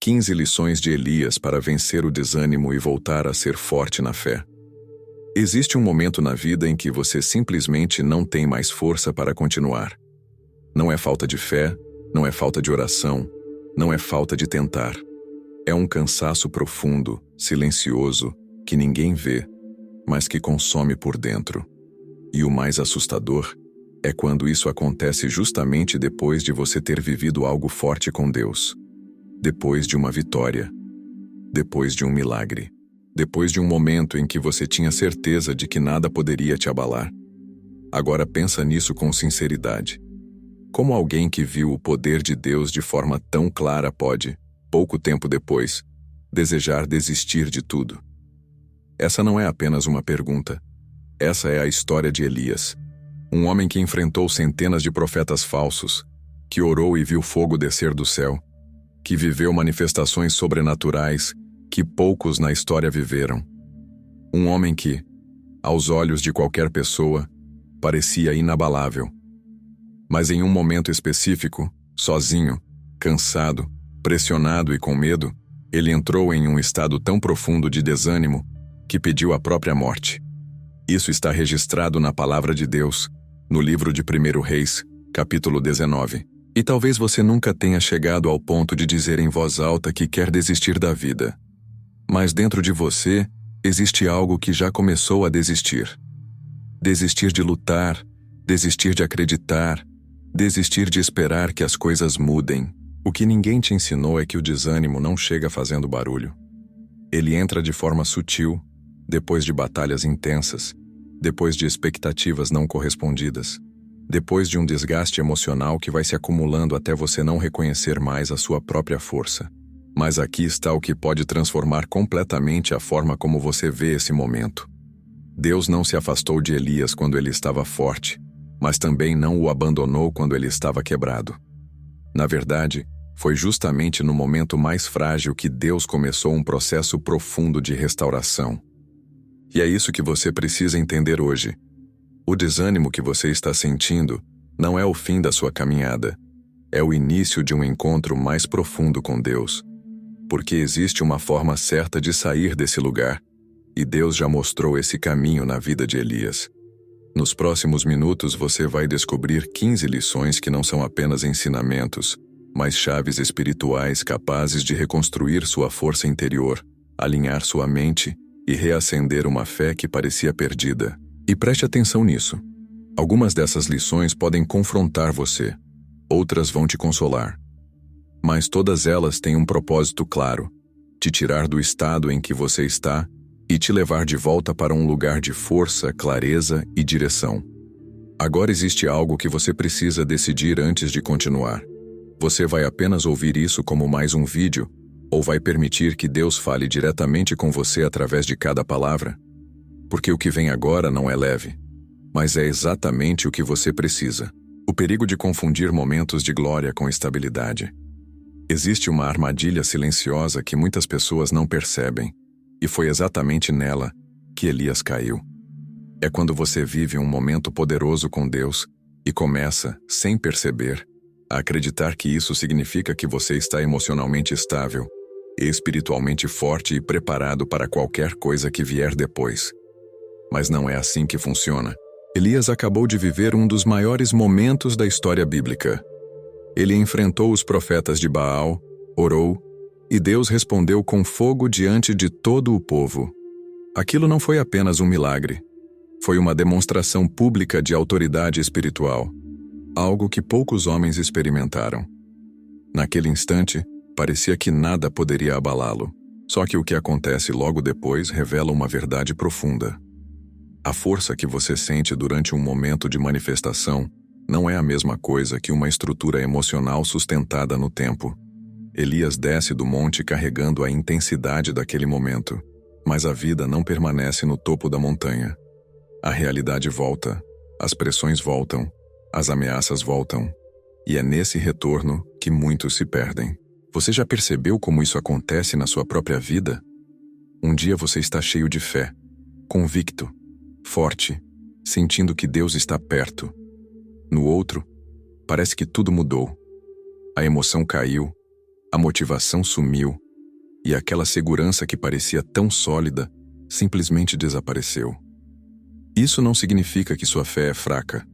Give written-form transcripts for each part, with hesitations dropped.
15 lições de Elias para vencer o desânimo e voltar a ser forte na fé. Existe um momento na vida em que você simplesmente não tem mais força para continuar. Não é falta de fé, não é falta de oração, não é falta de tentar. É um cansaço profundo, silencioso, que ninguém vê, mas que consome por dentro. E o mais assustador é quando isso acontece justamente depois de você ter vivido algo forte com Deus. Depois de uma vitória. Depois de um milagre. Depois de um momento em que você tinha certeza de que nada poderia te abalar. Agora pensa nisso com sinceridade. Como alguém que viu o poder de Deus de forma tão clara pode, pouco tempo depois, desejar desistir de tudo? Essa não é apenas uma pergunta. Essa é a história de Elias. Um homem que enfrentou centenas de profetas falsos, que orou e viu fogo descer do céu, que viveu manifestações sobrenaturais que poucos na história viveram. Um homem que, aos olhos de qualquer pessoa, parecia inabalável. Mas em um momento específico, sozinho, cansado, pressionado e com medo, ele entrou em um estado tão profundo de desânimo que pediu a própria morte. Isso está registrado na Palavra de Deus, no livro de 1 Reis, capítulo 19. E talvez você nunca tenha chegado ao ponto de dizer em voz alta que quer desistir da vida. Mas dentro de você, existe algo que já começou a desistir. Desistir de lutar, desistir de acreditar, desistir de esperar que as coisas mudem. O que ninguém te ensinou é que o desânimo não chega fazendo barulho. Ele entra de forma sutil, depois de batalhas intensas, depois de expectativas não correspondidas, depois de um desgaste emocional que vai se acumulando até você não reconhecer mais a sua própria força. Mas aqui está o que pode transformar completamente a forma como você vê esse momento. Deus não se afastou de Elias quando ele estava forte, mas também não o abandonou quando ele estava quebrado. Na verdade, foi justamente no momento mais frágil que Deus começou um processo profundo de restauração. E é isso que você precisa entender hoje. O desânimo que você está sentindo não é o fim da sua caminhada, é o início de um encontro mais profundo com Deus. Porque existe uma forma certa de sair desse lugar, e Deus já mostrou esse caminho na vida de Elias. Nos próximos minutos você vai descobrir 15 lições que não são apenas ensinamentos, mas chaves espirituais capazes de reconstruir sua força interior, alinhar sua mente e reacender uma fé que parecia perdida. E preste atenção nisso. Algumas dessas lições podem confrontar você, outras vão te consolar. Mas todas elas têm um propósito claro: te tirar do estado em que você está e te levar de volta para um lugar de força, clareza e direção. Agora existe algo que você precisa decidir antes de continuar. Você vai apenas ouvir isso como mais um vídeo, ou vai permitir que Deus fale diretamente com você através de cada palavra? Porque o que vem agora não é leve, mas é exatamente o que você precisa. O perigo de confundir momentos de glória com estabilidade. Existe uma armadilha silenciosa que muitas pessoas não percebem, e foi exatamente nela que Elias caiu. É quando você vive um momento poderoso com Deus e começa, sem perceber, a acreditar que isso significa que você está emocionalmente estável, espiritualmente forte e preparado para qualquer coisa que vier depois. Mas não é assim que funciona. Elias acabou de viver um dos maiores momentos da história bíblica. Ele enfrentou os profetas de Baal, orou, e Deus respondeu com fogo diante de todo o povo. Aquilo não foi apenas um milagre. Foi uma demonstração pública de autoridade espiritual, algo que poucos homens experimentaram. Naquele instante, parecia que nada poderia abalá-lo. Só que o que acontece logo depois revela uma verdade profunda. A força que você sente durante um momento de manifestação não é a mesma coisa que uma estrutura emocional sustentada no tempo. Elias desce do monte carregando a intensidade daquele momento, mas a vida não permanece no topo da montanha. A realidade volta, as pressões voltam, as ameaças voltam, e é nesse retorno que muitos se perdem. Você já percebeu como isso acontece na sua própria vida? Um dia você está cheio de fé, convicto, forte, sentindo que Deus está perto. No outro, parece que tudo mudou. A emoção caiu, A motivação sumiu, e aquela segurança que parecia tão sólida simplesmente desapareceu. Isso não significa que sua fé é fraca.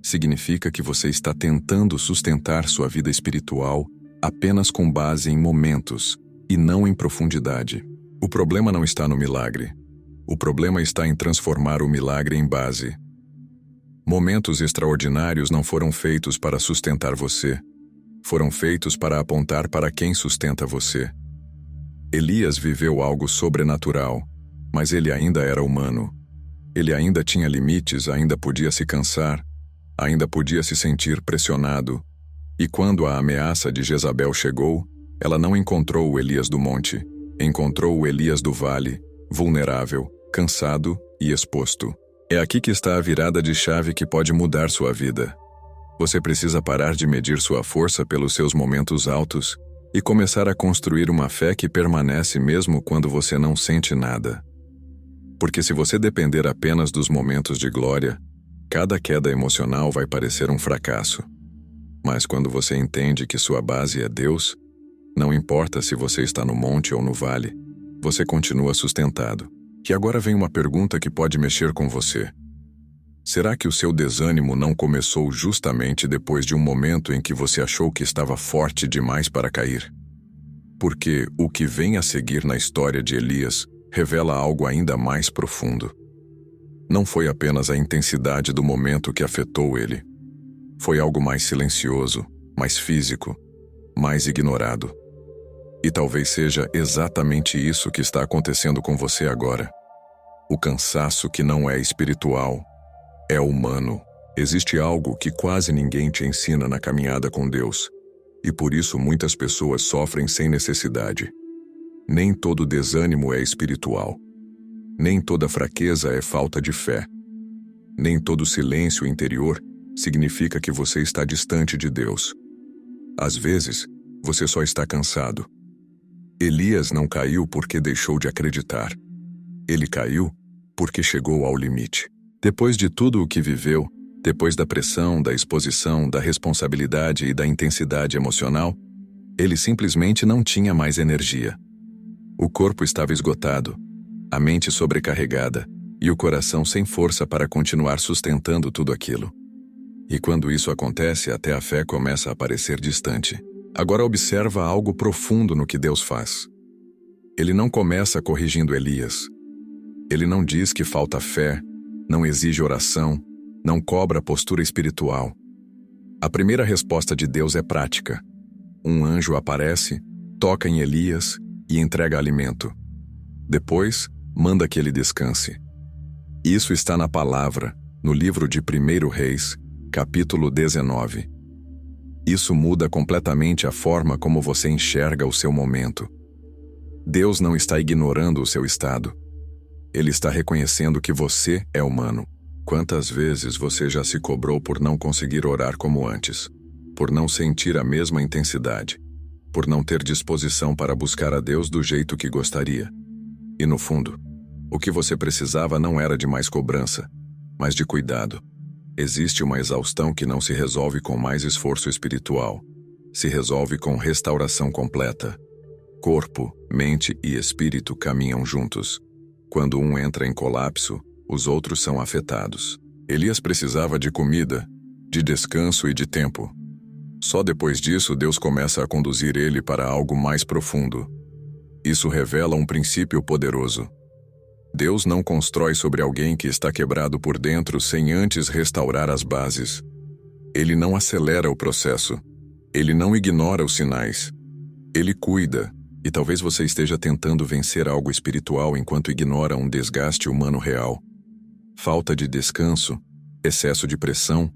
Significa que você está tentando sustentar sua vida espiritual apenas com base em momentos e não em profundidade. O problema não está no milagre. O problema está em transformar o milagre em base. Momentos extraordinários não foram feitos para sustentar você. Foram feitos para apontar para quem sustenta você. Elias viveu algo sobrenatural, mas ele ainda era humano. Ele ainda tinha limites, ainda podia se cansar, ainda podia se sentir pressionado. E quando a ameaça de Jezabel chegou, ela não encontrou o Elias do monte, encontrou o Elias do vale, vulnerável, cansado e exposto. É aqui que está a virada de chave que pode mudar sua vida. Você precisa parar de medir sua força pelos seus momentos altos e começar a construir uma fé que permanece mesmo quando você não sente nada. Porque se você depender apenas dos momentos de glória, cada queda emocional vai parecer um fracasso. Mas quando você entende que sua base é Deus, não importa se você está no monte ou no vale, você continua sustentado. E agora vem uma pergunta que pode mexer com você. Será que o seu desânimo não começou justamente depois de um momento em que você achou que estava forte demais para cair? Porque o que vem a seguir na história de Elias revela algo ainda mais profundo. Não foi apenas a intensidade do momento que afetou ele. Foi algo mais silencioso, mais físico, mais ignorado. E talvez seja exatamente isso que está acontecendo com você agora. O cansaço que não é espiritual, é humano. Existe algo que quase ninguém te ensina na caminhada com Deus, e por isso muitas pessoas sofrem sem necessidade. Nem todo desânimo é espiritual. Nem toda fraqueza é falta de fé. Nem todo silêncio interior significa que você está distante de Deus. Às vezes, você só está cansado. Elias não caiu porque deixou de acreditar. Ele caiu porque chegou ao limite. Depois de tudo o que viveu, depois da pressão, da exposição, da responsabilidade e da intensidade emocional, ele simplesmente não tinha mais energia. O corpo estava esgotado, a mente sobrecarregada e o coração sem força para continuar sustentando tudo aquilo. E quando isso acontece, até a fé começa a parecer distante. Agora observa algo profundo no que Deus faz. Ele não começa corrigindo Elias. Ele não diz que falta fé, não exige oração, não cobra postura espiritual. A primeira resposta de Deus é prática. Um anjo aparece, toca em Elias e entrega alimento. Depois, manda que ele descanse. Isso está na palavra, no livro de 1 Reis, capítulo 19. Isso muda completamente a forma como você enxerga o seu momento. Deus não está ignorando o seu estado. Ele está reconhecendo que você é humano. Quantas vezes você já se cobrou por não conseguir orar como antes? Por não sentir a mesma intensidade? Por não ter disposição para buscar a Deus do jeito que gostaria? E no fundo, o que você precisava não era de mais cobrança, mas de cuidado. Existe uma exaustão que não se resolve com mais esforço espiritual. Se resolve com restauração completa. Corpo, mente e espírito caminham juntos. Quando um entra em colapso, os outros são afetados. Elias precisava de comida, de descanso e de tempo. Só depois disso Deus começa a conduzir ele para algo mais profundo. Isso revela um princípio poderoso. Deus não constrói sobre alguém que está quebrado por dentro sem antes restaurar as bases. Ele não acelera o processo. Ele não ignora os sinais. Ele cuida. E talvez você esteja tentando vencer algo espiritual enquanto ignora um desgaste humano real. Falta de descanso, excesso de pressão,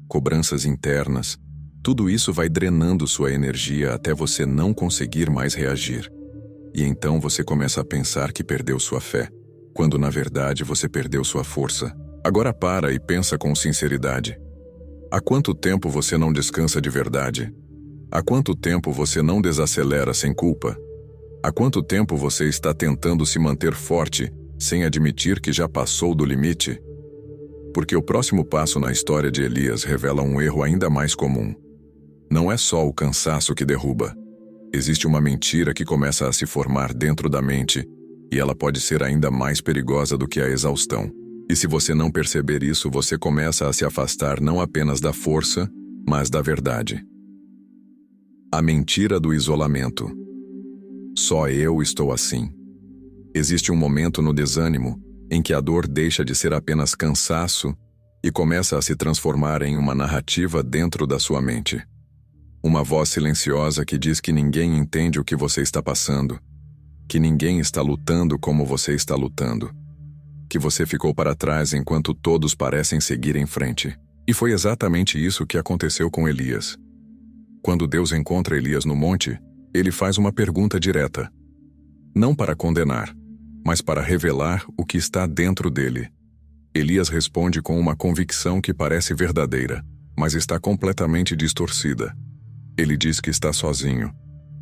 cobranças internas, tudo isso vai drenando sua energia até você não conseguir mais reagir. E então você começa a pensar que perdeu sua fé, quando na verdade você perdeu sua força. Agora para e pensa com sinceridade. Há quanto tempo você não descansa de verdade? Há quanto tempo você não desacelera sem culpa? Há quanto tempo você está tentando se manter forte, sem admitir que já passou do limite? Porque o próximo passo na história de Elias revela um erro ainda mais comum. Não é só o cansaço que derruba. Existe uma mentira que começa a se formar dentro da mente, e ela pode ser ainda mais perigosa do que a exaustão. E se você não perceber isso, você começa a se afastar não apenas da força, mas da verdade. A mentira do isolamento. Só eu estou assim. Existe um momento no desânimo em que a dor deixa de ser apenas cansaço e começa a se transformar em uma narrativa dentro da sua mente. Uma voz silenciosa que diz que ninguém entende o que você está passando, que ninguém está lutando como você está lutando, que você ficou para trás enquanto todos parecem seguir em frente. E foi exatamente isso que aconteceu com Elias. Quando Deus encontra Elias no monte, ele faz uma pergunta direta. Não para condenar, mas para revelar o que está dentro dele. Elias responde com uma convicção que parece verdadeira, mas está completamente distorcida. Ele diz que está sozinho,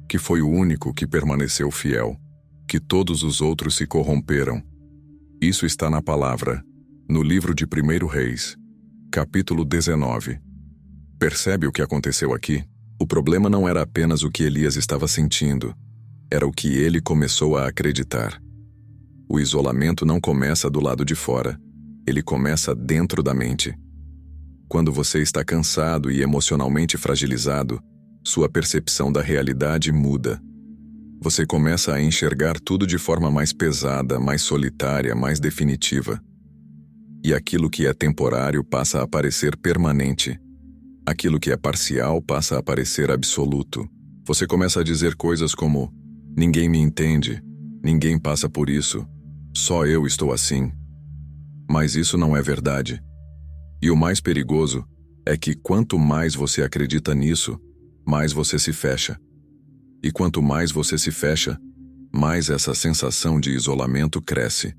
que foi o único que permaneceu fiel, que todos os outros se corromperam. Isso está na palavra, no livro de 1 Reis, capítulo 19. Percebe o que aconteceu aqui? O problema não era apenas o que Elias estava sentindo, era o que ele começou a acreditar. O isolamento não começa do lado de fora, ele começa dentro da mente. Quando você está cansado e emocionalmente fragilizado, sua percepção da realidade muda. Você começa a enxergar tudo de forma mais pesada, mais solitária, mais definitiva. E aquilo que é temporário passa a parecer permanente. Aquilo que é parcial passa a parecer absoluto. Você começa a dizer coisas como: ninguém me entende, ninguém passa por isso, só eu estou assim. Mas isso não é verdade. E o mais perigoso é que quanto mais você acredita nisso, mais você se fecha. E quanto mais você se fecha, mais essa sensação de isolamento cresce.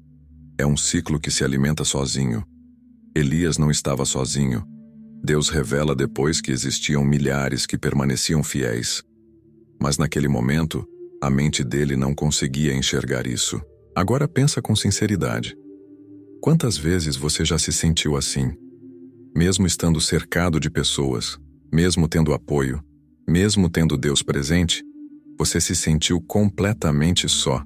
É um ciclo que se alimenta sozinho. Elias não estava sozinho. Deus revela depois que existiam milhares que permaneciam fiéis. Mas naquele momento, a mente dele não conseguia enxergar isso. Agora pensa com sinceridade. Quantas vezes você já se sentiu assim? Mesmo estando cercado de pessoas, mesmo tendo apoio, mesmo tendo Deus presente, você se sentiu completamente só.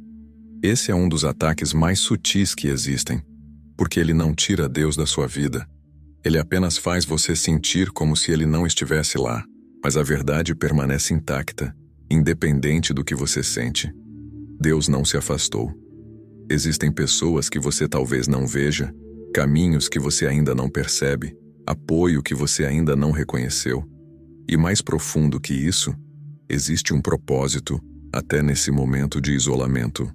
Esse é um dos ataques mais sutis que existem, porque ele não tira Deus da sua vida. Ele apenas faz você sentir como se ele não estivesse lá, mas a verdade permanece intacta, independente do que você sente. Deus não se afastou. Existem pessoas que você talvez não veja, caminhos que você ainda não percebe, apoio que você ainda não reconheceu. E mais profundo que isso, existe um propósito até nesse momento de isolamento.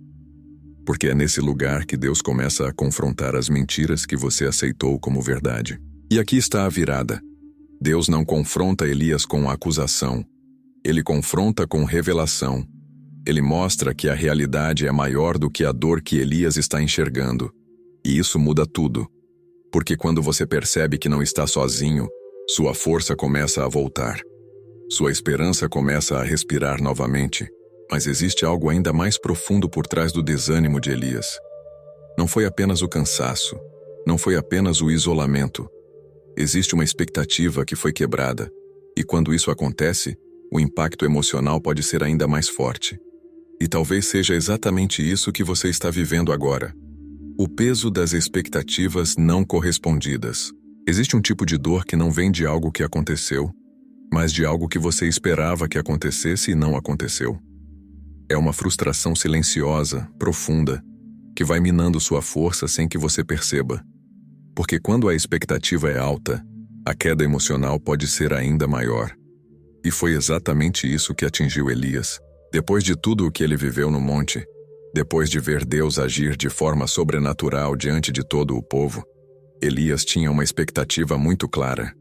Porque é nesse lugar que Deus começa a confrontar as mentiras que você aceitou como verdade. E aqui está a virada. Deus não confronta Elias com acusação. Ele confronta com revelação. Ele mostra que a realidade é maior do que a dor que Elias está enxergando. E isso muda tudo. Porque quando você percebe que não está sozinho, sua força começa a voltar. Sua esperança começa a respirar novamente. Mas existe algo ainda mais profundo por trás do desânimo de Elias. Não foi apenas o cansaço. Não foi apenas o isolamento. Existe uma expectativa que foi quebrada. E quando isso acontece, o impacto emocional pode ser ainda mais forte. E talvez seja exatamente isso que você está vivendo agora. O peso das expectativas não correspondidas. Existe um tipo de dor que não vem de algo que aconteceu, mas de algo que você esperava que acontecesse e não aconteceu. É uma frustração silenciosa, profunda, que vai minando sua força sem que você perceba. Porque quando a expectativa é alta, a queda emocional pode ser ainda maior. E foi exatamente isso que atingiu Elias. Depois de tudo o que ele viveu no monte, depois de ver Deus agir de forma sobrenatural diante de todo o povo, Elias tinha uma expectativa muito clara.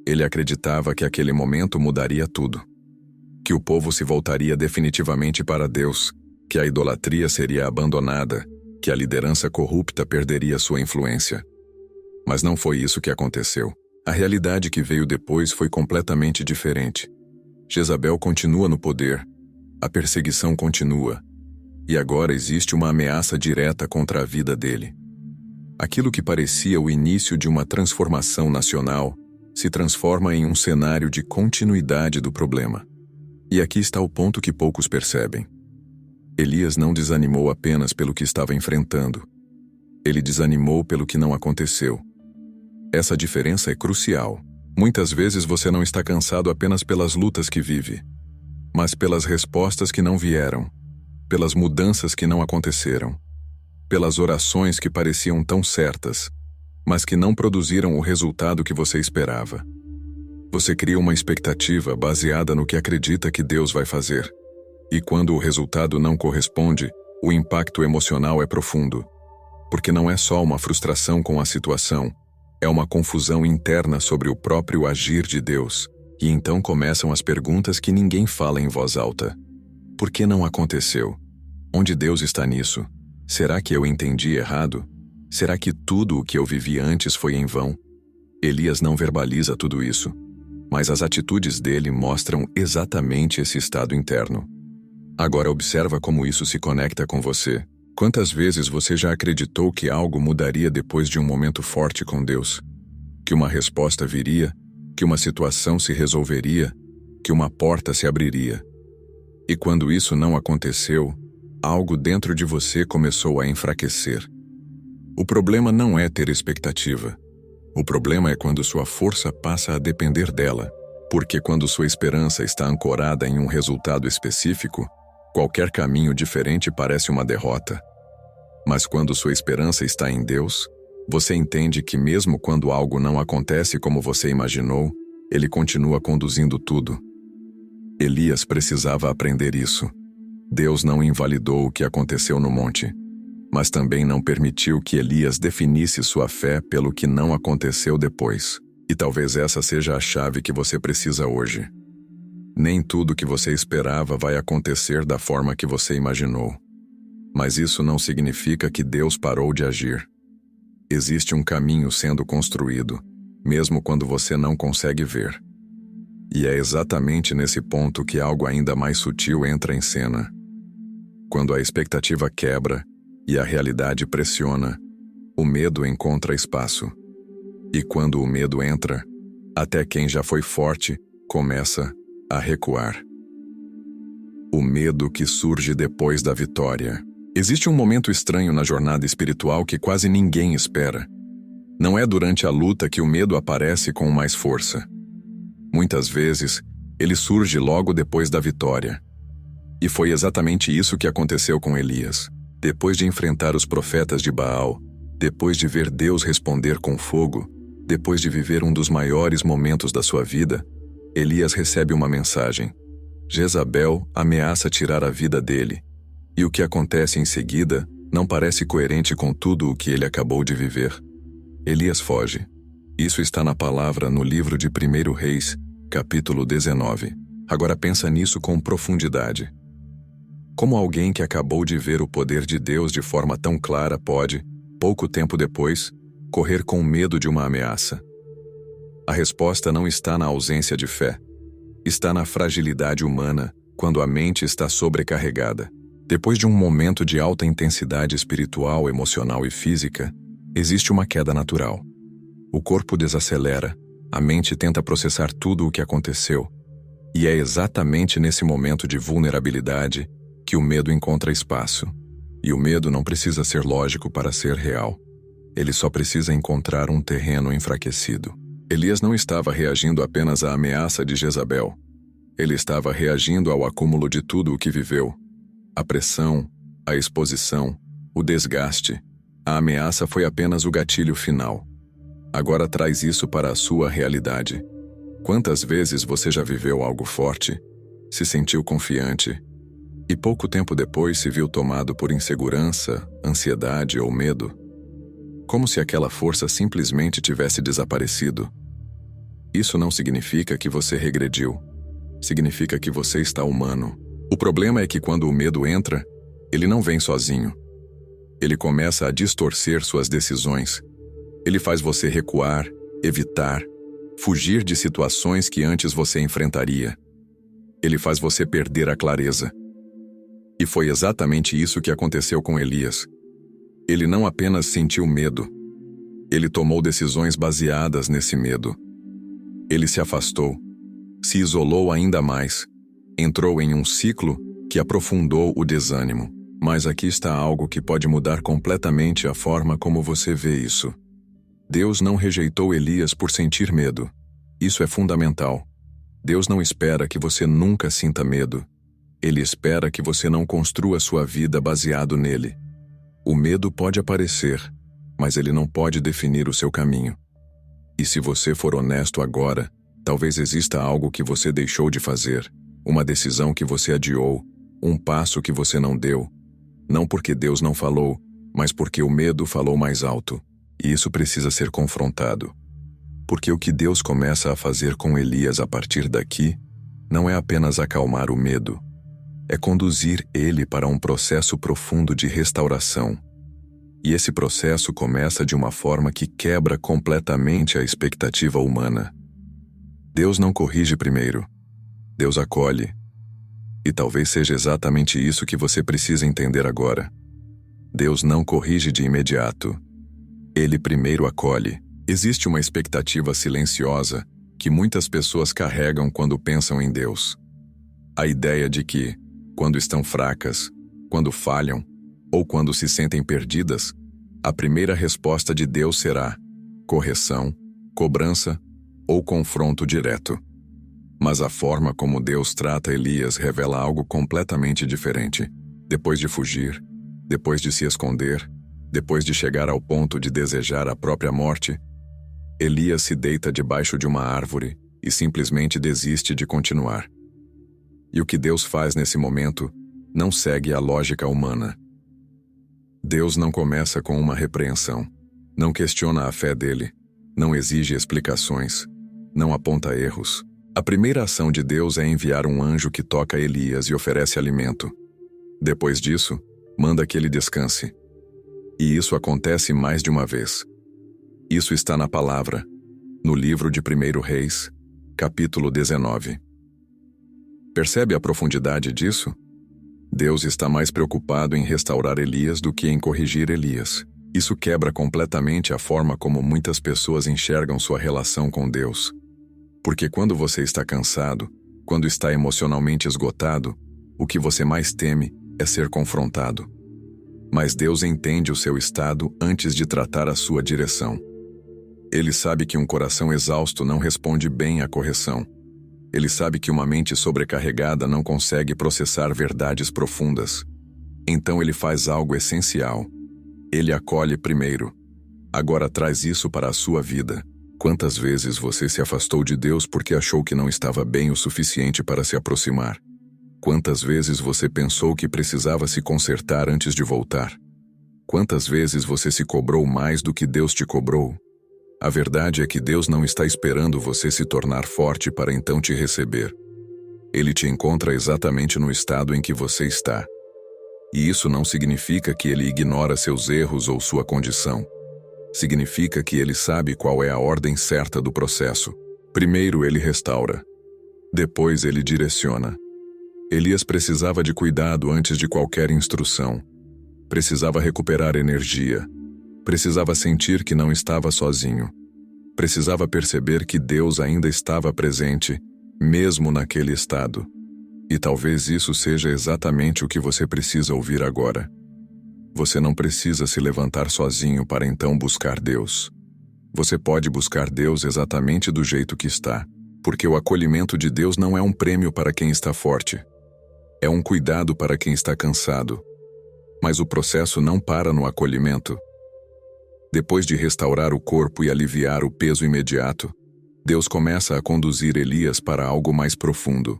Ele acreditava que aquele momento mudaria tudo. Que o povo se voltaria definitivamente para Deus, que a idolatria seria abandonada, que a liderança corrupta perderia sua influência. Mas não foi isso que aconteceu. A realidade que veio depois foi completamente diferente. Jezabel continua no poder, a perseguição continua, e agora existe uma ameaça direta contra a vida dele. Aquilo que parecia o início de uma transformação nacional se transforma em um cenário de continuidade do problema. E aqui está o ponto que poucos percebem. Elias não desanimou apenas pelo que estava enfrentando. Ele desanimou pelo que não aconteceu. Essa diferença é crucial. Muitas vezes você não está cansado apenas pelas lutas que vive, mas pelas respostas que não vieram, pelas mudanças que não aconteceram, pelas orações que pareciam tão certas, mas que não produziram o resultado que você esperava. Você cria uma expectativa baseada no que acredita que Deus vai fazer. E quando o resultado não corresponde, o impacto emocional é profundo. Porque não é só uma frustração com a situação, é uma confusão interna sobre o próprio agir de Deus. E então começam as perguntas que ninguém fala em voz alta. Por que não aconteceu? Onde Deus está nisso? Será que eu entendi errado? Será que tudo o que eu vivi antes foi em vão? Elias não verbaliza tudo isso, mas as atitudes dele mostram exatamente esse estado interno. Agora observa como isso se conecta com você. Quantas vezes você já acreditou que algo mudaria depois de um momento forte com Deus? Que uma resposta viria? Que uma situação se resolveria? Que uma porta se abriria? E quando isso não aconteceu, algo dentro de você começou a enfraquecer. O problema não é ter expectativa. O problema é quando sua força passa a depender dela, porque quando sua esperança está ancorada em um resultado específico, qualquer caminho diferente parece uma derrota. Mas quando sua esperança está em Deus, você entende que mesmo quando algo não acontece como você imaginou, Ele continua conduzindo tudo. Elias precisava aprender isso. Deus não invalidou o que aconteceu no monte, mas também não permitiu que Elias definisse sua fé pelo que não aconteceu depois. E talvez essa seja a chave que você precisa hoje. Nem tudo que você esperava vai acontecer da forma que você imaginou. Mas isso não significa que Deus parou de agir. Existe um caminho sendo construído, mesmo quando você não consegue ver. E é exatamente nesse ponto que algo ainda mais sutil entra em cena. Quando a expectativa quebra e a realidade pressiona, o medo encontra espaço. E quando o medo entra, até quem já foi forte começa a recuar. O medo que surge depois da vitória. Existe um momento estranho na jornada espiritual que quase ninguém espera. Não é durante a luta que o medo aparece com mais força. Muitas vezes, ele surge logo depois da vitória. E foi exatamente isso que aconteceu com Elias. Depois de enfrentar os profetas de Baal, depois de ver Deus responder com fogo, depois de viver um dos maiores momentos da sua vida, Elias recebe uma mensagem. Jezabel ameaça tirar a vida dele. E o que acontece em seguida não parece coerente com tudo o que ele acabou de viver. Elias foge. Isso está na palavra no livro de 1 Reis, capítulo 19. Agora pensa nisso com profundidade. Como alguém que acabou de ver o poder de Deus de forma tão clara pode, pouco tempo depois, correr com medo de uma ameaça? A resposta não está na ausência de fé. Está na fragilidade humana, quando a mente está sobrecarregada. Depois de um momento de alta intensidade espiritual, emocional e física, existe uma queda natural. O corpo desacelera, a mente tenta processar tudo o que aconteceu, e é exatamente nesse momento de vulnerabilidade que o medo encontra espaço. E o medo não precisa ser lógico para ser real. Ele só precisa encontrar um terreno enfraquecido. Elias não estava reagindo apenas à ameaça de Jezabel. Ele estava reagindo ao acúmulo de tudo o que viveu. A pressão, a exposição, o desgaste. A ameaça foi apenas o gatilho final. Agora traz isso para a sua realidade. Quantas vezes você já viveu algo forte, se sentiu confiante, e pouco tempo depois se viu tomado por insegurança, ansiedade ou medo? Como se aquela força simplesmente tivesse desaparecido. Isso não significa que você regrediu. Significa que você está humano. O problema é que quando o medo entra, ele não vem sozinho. Ele começa a distorcer suas decisões. Ele faz você recuar, evitar, fugir de situações que antes você enfrentaria. Ele faz você perder a clareza. E foi exatamente isso que aconteceu com Elias. Ele não apenas sentiu medo. Ele tomou decisões baseadas nesse medo. Ele se afastou, se isolou ainda mais, Entrou em um ciclo que aprofundou o desânimo. Mas aqui está algo que pode mudar completamente a forma como você vê isso. Deus não rejeitou Elias por sentir medo. Isso é fundamental. Deus não espera que você nunca sinta medo. Ele espera que você não construa sua vida baseado nele. O medo pode aparecer, mas ele não pode definir o seu caminho. E se você for honesto agora, talvez exista algo que você deixou de fazer, uma decisão que você adiou, um passo que você não deu. Não porque Deus não falou, mas porque o medo falou mais alto. E isso precisa ser confrontado. Porque o que Deus começa a fazer com Elias a partir daqui não é apenas acalmar o medo, é conduzir ele para um processo profundo de restauração. E esse processo começa de uma forma que quebra completamente a expectativa humana. Deus não corrige primeiro, Deus acolhe. E talvez seja exatamente isso que você precisa entender agora. Deus não corrige de imediato. Ele primeiro acolhe. Existe uma expectativa silenciosa que muitas pessoas carregam quando pensam em Deus. A ideia de que, quando estão fracas, quando falham, ou quando se sentem perdidas, a primeira resposta de Deus será correção, cobrança ou confronto direto. Mas a forma como Deus trata Elias revela algo completamente diferente. Depois de fugir, depois de se esconder, depois de chegar ao ponto de desejar a própria morte, Elias se deita debaixo de uma árvore e simplesmente desiste de continuar. E o que Deus faz nesse momento não segue a lógica humana. Deus não começa com uma repreensão, não questiona a fé dele, não exige explicações, não aponta erros. A primeira ação de Deus é enviar um anjo que toca Elias e oferece alimento. Depois disso, manda que ele descanse. E isso acontece mais de uma vez. Isso está na palavra, no livro de 1 Reis, capítulo 19. Percebe a profundidade disso? Deus está mais preocupado em restaurar Elias do que em corrigir Elias. Isso quebra completamente a forma como muitas pessoas enxergam sua relação com Deus. Porque quando você está cansado, quando está emocionalmente esgotado, o que você mais teme é ser confrontado. Mas Deus entende o seu estado antes de tratar a sua direção. Ele sabe que um coração exausto não responde bem à correção. Ele sabe que uma mente sobrecarregada não consegue processar verdades profundas. Então ele faz algo essencial. Ele acolhe primeiro. Agora traz isso para a sua vida. Quantas vezes você se afastou de Deus porque achou que não estava bem o suficiente para se aproximar? Quantas vezes você pensou que precisava se consertar antes de voltar? Quantas vezes você se cobrou mais do que Deus te cobrou? A verdade é que Deus não está esperando você se tornar forte para então te receber. Ele te encontra exatamente no estado em que você está. E isso não significa que ele ignora seus erros ou sua condição. Significa que ele sabe qual é a ordem certa do processo. Primeiro ele restaura. Depois ele direciona. Elias precisava de cuidado antes de qualquer instrução. Precisava recuperar energia. Precisava sentir que não estava sozinho. Precisava perceber que Deus ainda estava presente, mesmo naquele estado. E talvez isso seja exatamente o que você precisa ouvir agora. Você não precisa se levantar sozinho para então buscar Deus. Você pode buscar Deus exatamente do jeito que está, porque o acolhimento de Deus não é um prêmio para quem está forte. É um cuidado para quem está cansado. Mas o processo não para no acolhimento. Depois de restaurar o corpo e aliviar o peso imediato, Deus começa a conduzir Elias para algo mais profundo.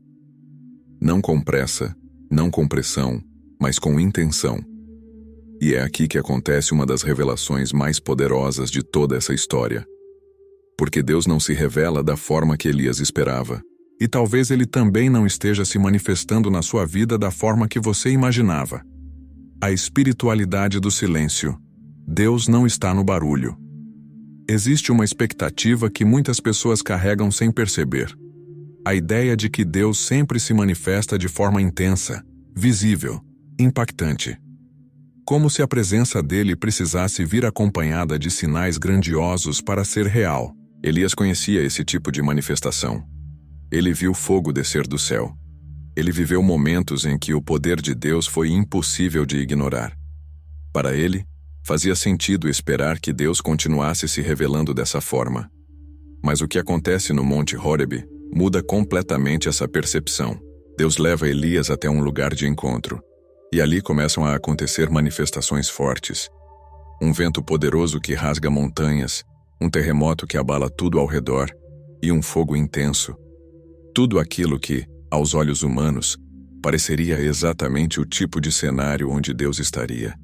Não com pressa, não com pressão, mas com intenção. E é aqui que acontece uma das revelações mais poderosas de toda essa história. Porque Deus não se revela da forma que Elias esperava. E talvez ele também não esteja se manifestando na sua vida da forma que você imaginava. A espiritualidade do silêncio. Deus não está no barulho. Existe uma expectativa que muitas pessoas carregam sem perceber. A ideia de que Deus sempre se manifesta de forma intensa, visível, impactante. Como se a presença dele precisasse vir acompanhada de sinais grandiosos para ser real. Elias conhecia esse tipo de manifestação. Ele viu fogo descer do céu. Ele viveu momentos em que o poder de Deus foi impossível de ignorar. Para ele, fazia sentido esperar que Deus continuasse se revelando dessa forma. Mas o que acontece no Monte Horebe muda completamente essa percepção. Deus leva Elias até um lugar de encontro, e ali começam a acontecer manifestações fortes. Um vento poderoso que rasga montanhas, um terremoto que abala tudo ao redor, e um fogo intenso. Tudo aquilo que, aos olhos humanos, pareceria exatamente o tipo de cenário onde Deus estaria.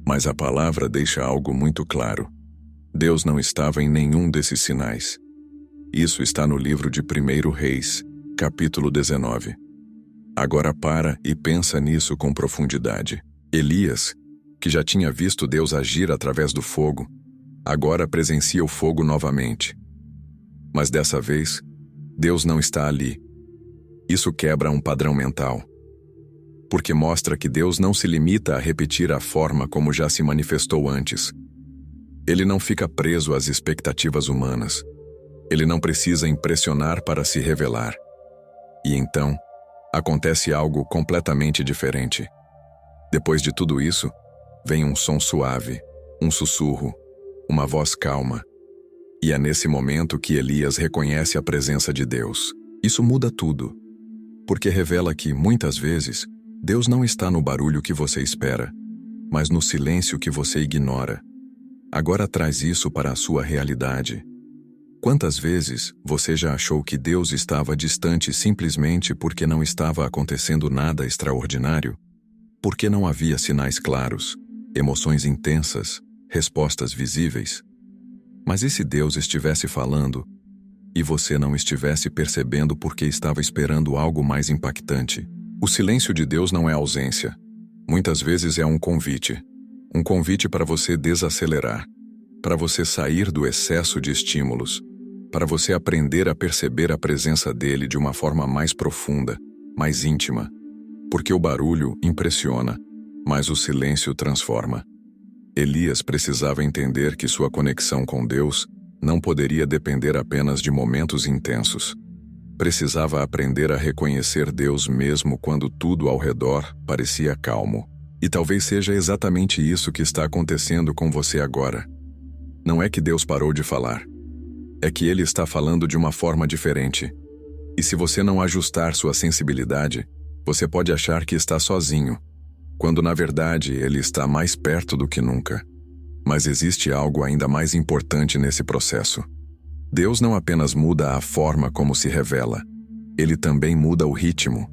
Mas a palavra deixa algo muito claro. Deus não estava em nenhum desses sinais. Isso está no livro de 1 Reis, capítulo 19. Agora para e pensa nisso com profundidade. Elias, que já tinha visto Deus agir através do fogo, agora presencia o fogo novamente. Mas dessa vez, Deus não está ali. Isso quebra um padrão mental, porque mostra que Deus não se limita a repetir a forma como já se manifestou antes. Ele não fica preso às expectativas humanas. Ele não precisa impressionar para se revelar. E então, acontece algo completamente diferente. Depois de tudo isso, vem um som suave, um sussurro, uma voz calma. E é nesse momento que Elias reconhece a presença de Deus. Isso muda tudo, porque revela que, muitas vezes, Deus não está no barulho que você espera, mas no silêncio que você ignora. Agora traz isso para a sua realidade. Quantas vezes você já achou que Deus estava distante simplesmente porque não estava acontecendo nada extraordinário? Porque não havia sinais claros, emoções intensas, respostas visíveis? Mas e se Deus estivesse falando e você não estivesse percebendo porque estava esperando algo mais impactante? O silêncio de Deus não é ausência. Muitas vezes é um convite. Um convite para você desacelerar, para você sair do excesso de estímulos, para você aprender a perceber a presença dele de uma forma mais profunda, mais íntima. Porque o barulho impressiona, mas o silêncio transforma. Elias precisava entender que sua conexão com Deus não poderia depender apenas de momentos intensos. Precisava aprender a reconhecer Deus mesmo quando tudo ao redor parecia calmo. E talvez seja exatamente isso que está acontecendo com você agora. Não é que Deus parou de falar. É que Ele está falando de uma forma diferente. E se você não ajustar sua sensibilidade, você pode achar que está sozinho, quando na verdade Ele está mais perto do que nunca. Mas existe algo ainda mais importante nesse processo. Deus não apenas muda a forma como se revela, Ele também muda o ritmo.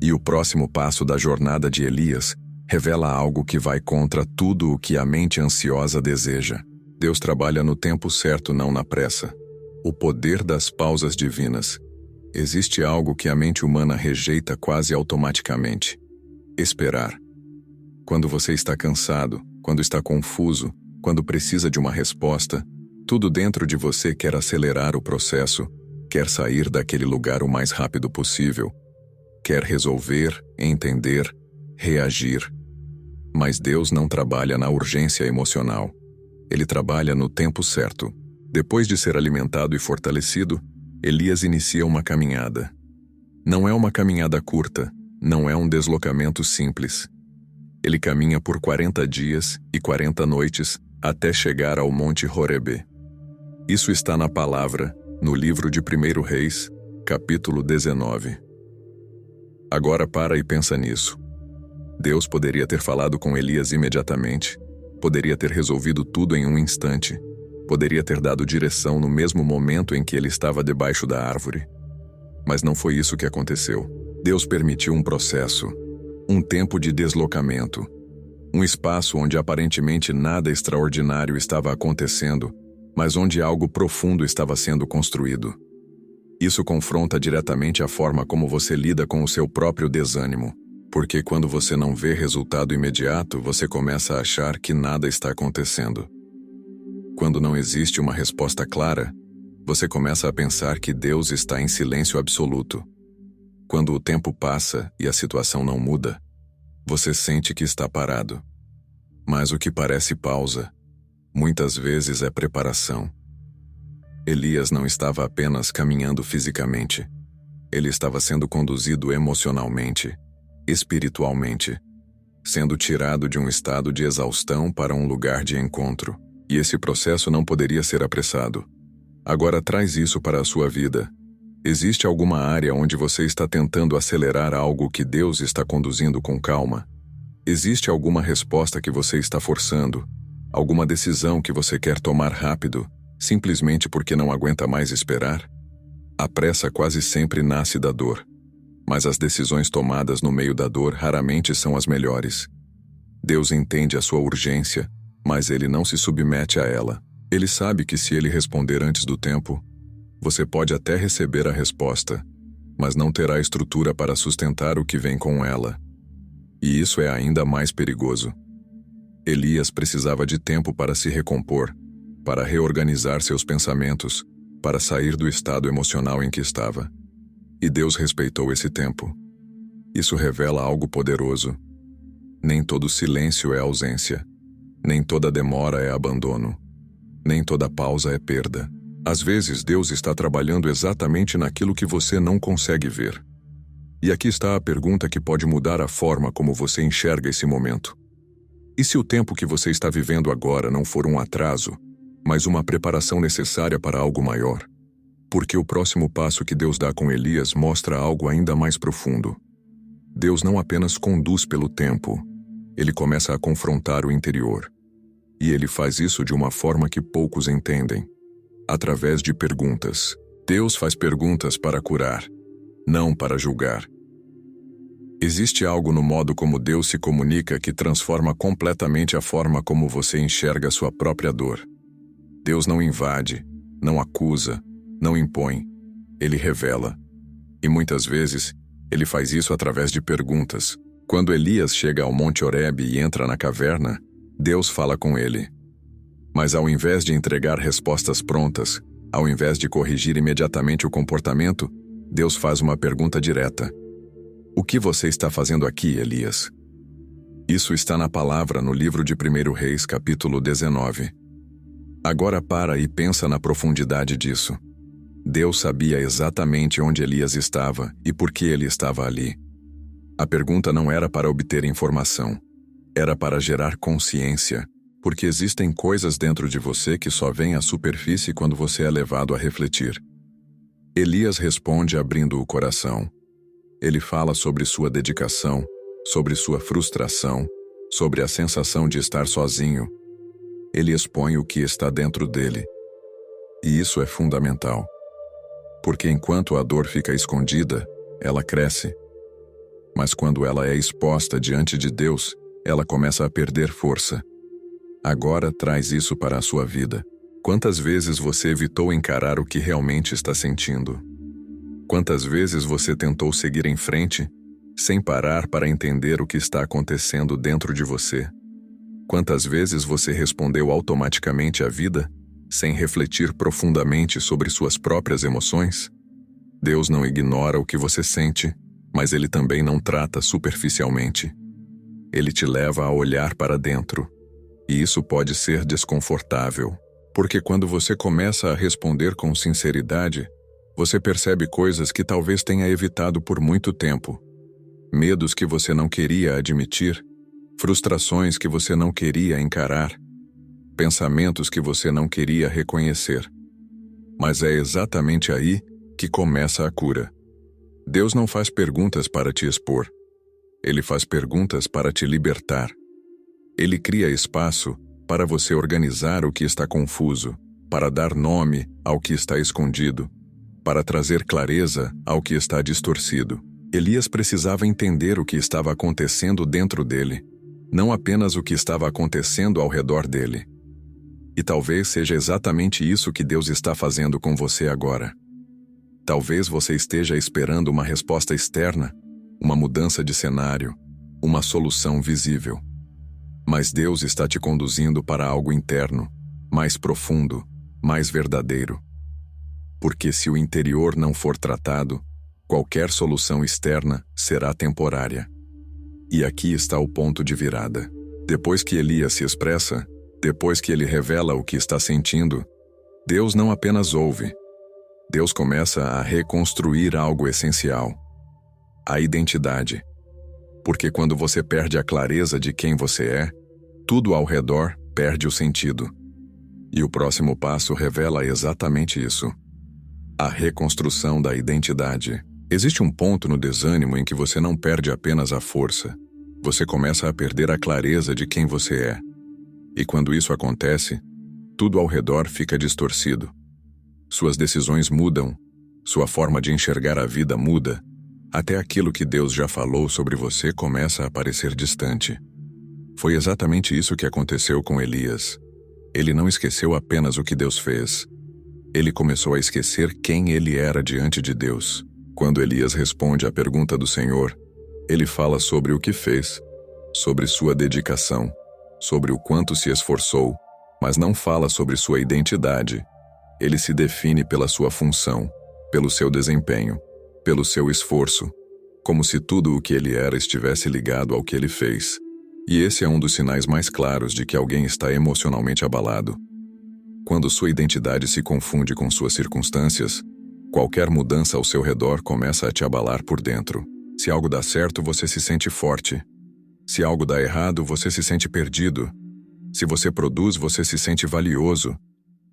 E o próximo passo da jornada de Elias revela algo que vai contra tudo o que a mente ansiosa deseja. Deus trabalha no tempo certo, não na pressa. O poder das pausas divinas. Existe algo que a mente humana rejeita quase automaticamente. Esperar. Quando você está cansado, quando está confuso, quando precisa de uma resposta, tudo dentro de você quer acelerar o processo, quer sair daquele lugar o mais rápido possível, quer resolver, entender, reagir. Mas Deus não trabalha na urgência emocional. Ele trabalha no tempo certo. Depois de ser alimentado e fortalecido, Elias inicia uma caminhada. Não é uma caminhada curta, não é um deslocamento simples. Ele caminha por 40 dias e 40 noites até chegar ao Monte Horebe. Isso está na palavra, no livro de 1 Reis, capítulo 19. Agora para e pensa nisso. Deus poderia ter falado com Elias imediatamente, poderia ter resolvido tudo em um instante, poderia ter dado direção no mesmo momento em que ele estava debaixo da árvore. Mas não foi isso que aconteceu. Deus permitiu um processo, um tempo de deslocamento, um espaço onde aparentemente nada extraordinário estava acontecendo, mas onde algo profundo estava sendo construído. Isso confronta diretamente a forma como você lida com o seu próprio desânimo, porque quando você não vê resultado imediato, você começa a achar que nada está acontecendo. Quando não existe uma resposta clara, você começa a pensar que Deus está em silêncio absoluto. Quando o tempo passa e a situação não muda, você sente que está parado. Mas o que parece pausa, muitas vezes é preparação. Elias não estava apenas caminhando fisicamente. Ele estava sendo conduzido emocionalmente, espiritualmente, sendo tirado de um estado de exaustão para um lugar de encontro. E esse processo não poderia ser apressado. Agora traz isso para a sua vida. Existe alguma área onde você está tentando acelerar algo que Deus está conduzindo com calma? Existe alguma resposta que você está forçando? Alguma decisão que você quer tomar rápido, simplesmente porque não aguenta mais esperar? A pressa quase sempre nasce da dor. Mas as decisões tomadas no meio da dor raramente são as melhores. Deus entende a sua urgência, mas Ele não se submete a ela. Ele sabe que se Ele responder antes do tempo, você pode até receber a resposta, mas não terá estrutura para sustentar o que vem com ela. E isso é ainda mais perigoso. Elias precisava de tempo para se recompor, para reorganizar seus pensamentos, para sair do estado emocional em que estava. E Deus respeitou esse tempo. Isso revela algo poderoso. Nem todo silêncio é ausência. Nem toda demora é abandono. Nem toda pausa é perda. Às vezes Deus está trabalhando exatamente naquilo que você não consegue ver. E aqui está a pergunta que pode mudar a forma como você enxerga esse momento. E se o tempo que você está vivendo agora não for um atraso, mas uma preparação necessária para algo maior? Porque o próximo passo que Deus dá com Elias mostra algo ainda mais profundo. Deus não apenas conduz pelo tempo, Ele começa a confrontar o interior. E Ele faz isso de uma forma que poucos entendem. Através de perguntas. Deus faz perguntas para curar, não para julgar. Existe algo no modo como Deus se comunica que transforma completamente a forma como você enxerga sua própria dor. Deus não invade, não acusa, não impõe. Ele revela. E muitas vezes, Ele faz isso através de perguntas. Quando Elias chega ao Monte Horebe e entra na caverna, Deus fala com ele. Mas ao invés de entregar respostas prontas, ao invés de corrigir imediatamente o comportamento, Deus faz uma pergunta direta. O que você está fazendo aqui, Elias? Isso está na palavra no livro de 1 Reis, capítulo 19. Agora para e pensa na profundidade disso. Deus sabia exatamente onde Elias estava e por que ele estava ali. A pergunta não era para obter informação. Era para gerar consciência, porque existem coisas dentro de você que só vêm à superfície quando você é levado a refletir. Elias responde abrindo o coração. Ele fala sobre sua dedicação, sobre sua frustração, sobre a sensação de estar sozinho. Ele expõe o que está dentro dele. E isso é fundamental. Porque enquanto a dor fica escondida, ela cresce. Mas quando ela é exposta diante de Deus, ela começa a perder força. Agora traz isso para a sua vida. Quantas vezes você evitou encarar o que realmente está sentindo? Quantas vezes você tentou seguir em frente, sem parar para entender o que está acontecendo dentro de você? Quantas vezes você respondeu automaticamente à vida, sem refletir profundamente sobre suas próprias emoções? Deus não ignora o que você sente, mas Ele também não trata superficialmente. Ele te leva a olhar para dentro. E isso pode ser desconfortável, porque quando você começa a responder com sinceridade, você percebe coisas que talvez tenha evitado por muito tempo. Medos que você não queria admitir, frustrações que você não queria encarar, pensamentos que você não queria reconhecer. Mas é exatamente aí que começa a cura. Deus não faz perguntas para te expor. Ele faz perguntas para te libertar. Ele cria espaço para você organizar o que está confuso, para dar nome ao que está escondido, para trazer clareza ao que está distorcido. Elias precisava entender o que estava acontecendo dentro dele, não apenas o que estava acontecendo ao redor dele. E talvez seja exatamente isso que Deus está fazendo com você agora. Talvez você esteja esperando uma resposta externa, uma mudança de cenário, uma solução visível. Mas Deus está te conduzindo para algo interno, mais profundo, mais verdadeiro. Porque se o interior não for tratado, qualquer solução externa será temporária. E aqui está o ponto de virada. Depois que Elias se expressa, depois que ele revela o que está sentindo, Deus não apenas ouve, Deus começa a reconstruir algo essencial: a identidade. Porque quando você perde a clareza de quem você é, tudo ao redor perde o sentido. E o próximo passo revela exatamente isso: a reconstrução da identidade. Existe um ponto no desânimo em que você não perde apenas a força, você começa a perder a clareza de quem você é. E quando isso acontece, tudo ao redor fica distorcido. Suas decisões mudam, sua forma de enxergar a vida muda, até aquilo que Deus já falou sobre você começa a parecer distante. Foi exatamente isso que aconteceu com Elias. Ele não esqueceu apenas o que Deus fez. Ele começou a esquecer quem ele era diante de Deus. Quando Elias responde à pergunta do Senhor, ele fala sobre o que fez, sobre sua dedicação, sobre o quanto se esforçou, mas não fala sobre sua identidade. Ele se define pela sua função, pelo seu desempenho, pelo seu esforço, como se tudo o que ele era estivesse ligado ao que ele fez. E esse é um dos sinais mais claros de que alguém está emocionalmente abalado. Quando sua identidade se confunde com suas circunstâncias, qualquer mudança ao seu redor começa a te abalar por dentro. Se algo dá certo, você se sente forte. Se algo dá errado, você se sente perdido. Se você produz, você se sente valioso.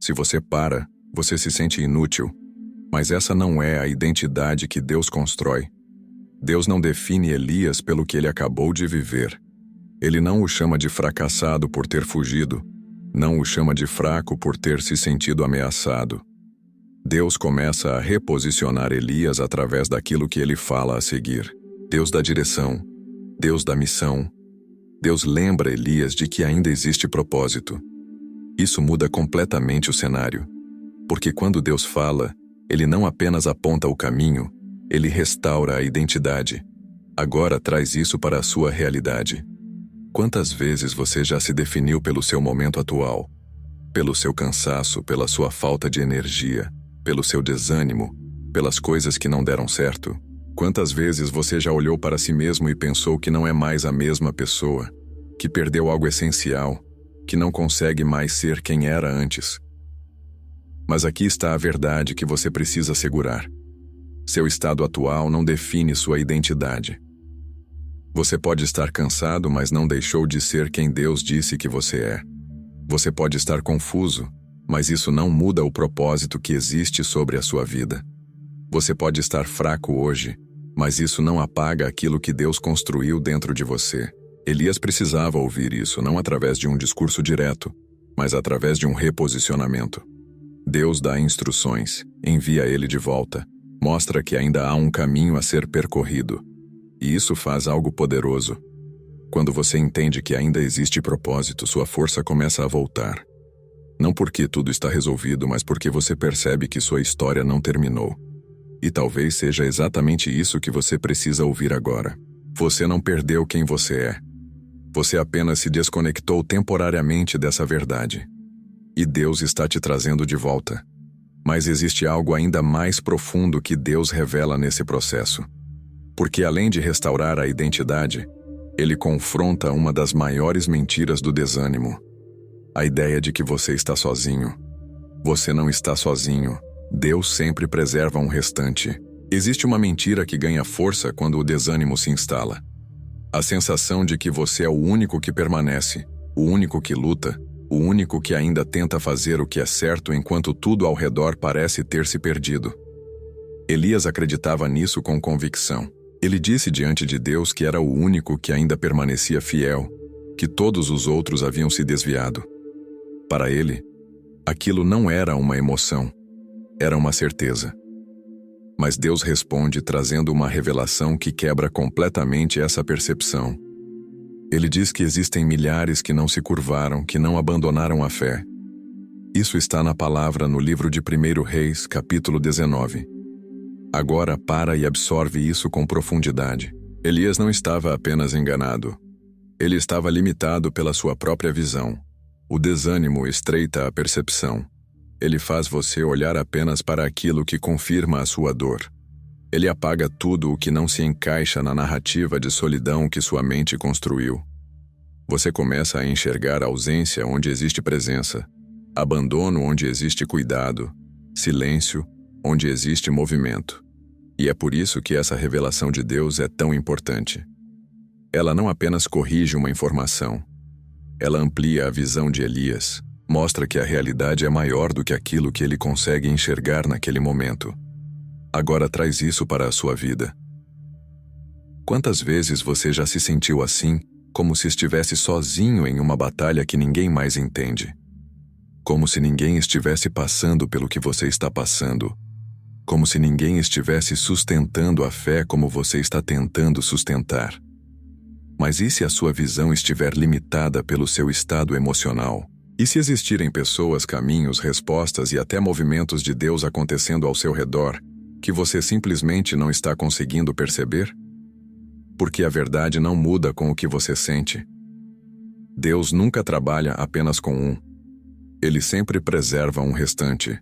Se você para, você se sente inútil. Mas essa não é a identidade que Deus constrói. Deus não define Elias pelo que ele acabou de viver. Ele não o chama de fracassado por ter fugido. Não o chama de fraco por ter se sentido ameaçado. Deus começa a reposicionar Elias através daquilo que ele fala a seguir. Deus dá direção. Deus dá missão. Deus lembra Elias de que ainda existe propósito. Isso muda completamente o cenário. Porque quando Deus fala, ele não apenas aponta o caminho, ele restaura a identidade. Agora traz isso para a sua realidade. Quantas vezes você já se definiu pelo seu momento atual? Pelo seu cansaço, pela sua falta de energia, pelo seu desânimo, pelas coisas que não deram certo? Quantas vezes você já olhou para si mesmo e pensou que não é mais a mesma pessoa, que perdeu algo essencial, que não consegue mais ser quem era antes? Mas aqui está a verdade que você precisa segurar. Seu estado atual não define sua identidade. Você pode estar cansado, mas não deixou de ser quem Deus disse que você é. Você pode estar confuso, mas isso não muda o propósito que existe sobre a sua vida. Você pode estar fraco hoje, mas isso não apaga aquilo que Deus construiu dentro de você. Elias precisava ouvir isso não através de um discurso direto, mas através de um reposicionamento. Deus dá instruções, envia ele de volta, mostra que ainda há um caminho a ser percorrido. E isso faz algo poderoso. Quando você entende que ainda existe propósito, sua força começa a voltar. Não porque tudo está resolvido, mas porque você percebe que sua história não terminou. E talvez seja exatamente isso que você precisa ouvir agora. Você não perdeu quem você é. Você apenas se desconectou temporariamente dessa verdade. E Deus está te trazendo de volta. Mas existe algo ainda mais profundo que Deus revela nesse processo. Porque além de restaurar a identidade, ele confronta uma das maiores mentiras do desânimo: a ideia de que você está sozinho. Você não está sozinho. Deus sempre preserva um restante. Existe uma mentira que ganha força quando o desânimo se instala. A sensação de que você é o único que permanece, o único que luta, o único que ainda tenta fazer o que é certo enquanto tudo ao redor parece ter se perdido. Elias acreditava nisso com convicção. Ele disse diante de Deus que era o único que ainda permanecia fiel, que todos os outros haviam se desviado. Para ele, aquilo não era uma emoção, era uma certeza. Mas Deus responde trazendo uma revelação que quebra completamente essa percepção. Ele diz que existem milhares que não se curvaram, que não abandonaram a fé. Isso está na palavra no livro de 1 Reis, capítulo 19. Agora para e absorve isso com profundidade. Elias não estava apenas enganado. Ele estava limitado pela sua própria visão. O desânimo estreita a percepção. Ele faz você olhar apenas para aquilo que confirma a sua dor. Ele apaga tudo o que não se encaixa na narrativa de solidão que sua mente construiu. Você começa a enxergar ausência onde existe presença, abandono onde existe cuidado, silêncio onde existe amor. onde existe movimento. E é por isso que essa revelação de Deus é tão importante. Ela não apenas corrige uma informação. Ela amplia a visão de Elias, mostra que a realidade é maior do que aquilo que ele consegue enxergar naquele momento. Agora traz isso para a sua vida. Quantas vezes você já se sentiu assim, como se estivesse sozinho em uma batalha que ninguém mais entende? Como se ninguém estivesse passando pelo que você está passando. Como se ninguém estivesse sustentando a fé como você está tentando sustentar. Mas e se a sua visão estiver limitada pelo seu estado emocional? E se existirem pessoas, caminhos, respostas e até movimentos de Deus acontecendo ao seu redor, que você simplesmente não está conseguindo perceber? Porque a verdade não muda com o que você sente. Deus nunca trabalha apenas com um. Ele sempre preserva um restante.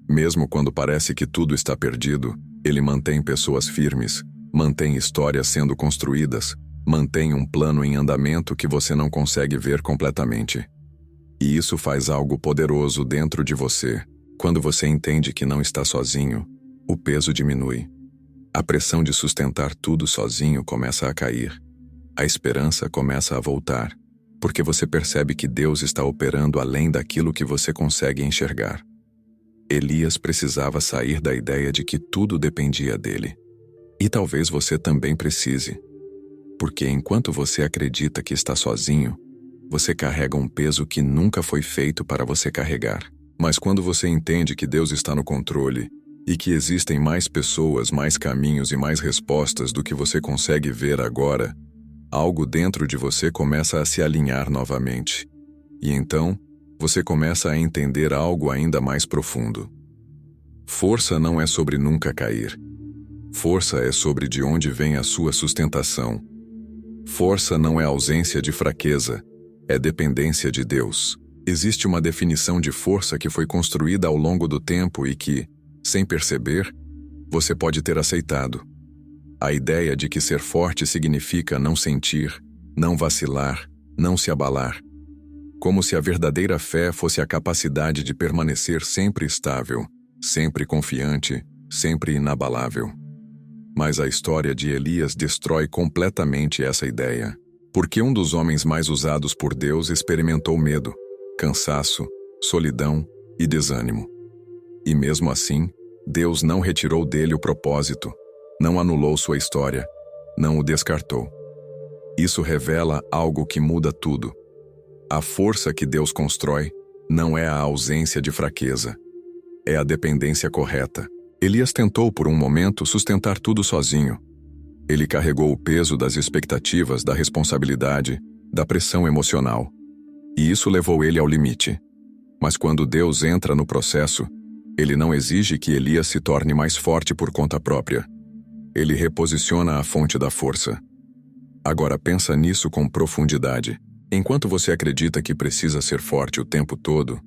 Mesmo quando parece que tudo está perdido, Ele mantém pessoas firmes, mantém histórias sendo construídas, mantém um plano em andamento que você não consegue ver completamente. E isso faz algo poderoso dentro de você. Quando você entende que não está sozinho, o peso diminui. A pressão de sustentar tudo sozinho começa a cair. A esperança começa a voltar, porque você percebe que Deus está operando além daquilo que você consegue enxergar. Elias precisava sair da ideia de que tudo dependia dele. E talvez você também precise. Porque enquanto você acredita que está sozinho, você carrega um peso que nunca foi feito para você carregar. Mas quando você entende que Deus está no controle e que existem mais pessoas, mais caminhos e mais respostas do que você consegue ver agora, algo dentro de você começa a se alinhar novamente. E então, você começa a entender algo ainda mais profundo. Força não é sobre nunca cair. Força é sobre de onde vem a sua sustentação. Força não é ausência de fraqueza, é dependência de Deus. Existe uma definição de força que foi construída ao longo do tempo e que, sem perceber, você pode ter aceitado. A ideia de que ser forte significa não sentir, não vacilar, não se abalar. Como se a verdadeira fé fosse a capacidade de permanecer sempre estável, sempre confiante, sempre inabalável. Mas a história de Elias destrói completamente essa ideia. Porque um dos homens mais usados por Deus experimentou medo, cansaço, solidão e desânimo. E mesmo assim, Deus não retirou dele o propósito, não anulou sua história, não o descartou. Isso revela algo que muda tudo. A força que Deus constrói não é a ausência de fraqueza, é a dependência correta. Elias tentou por um momento sustentar tudo sozinho. Ele carregou o peso das expectativas, da responsabilidade, da pressão emocional. E isso levou ele ao limite. Mas quando Deus entra no processo, Ele não exige que Elias se torne mais forte por conta própria. Ele reposiciona a fonte da força. Agora pensa nisso com profundidade. Enquanto você acredita que precisa ser forte o tempo todo,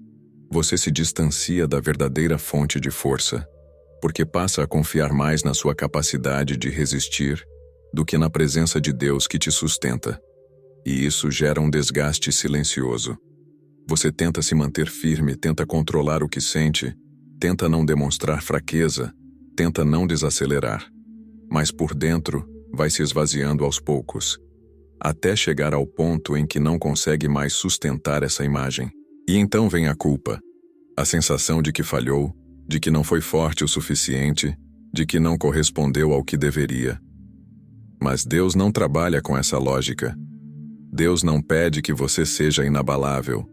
você se distancia da verdadeira fonte de força, porque passa a confiar mais na sua capacidade de resistir do que na presença de Deus que te sustenta. E isso gera um desgaste silencioso. Você tenta se manter firme, tenta controlar o que sente, tenta não demonstrar fraqueza, tenta não desacelerar. Mas por dentro, vai se esvaziando aos poucos, até chegar ao ponto em que não consegue mais sustentar essa imagem. E então vem a culpa, a sensação de que falhou, de que não foi forte o suficiente, de que não correspondeu ao que deveria. Mas Deus não trabalha com essa lógica. Deus não pede que você seja inabalável.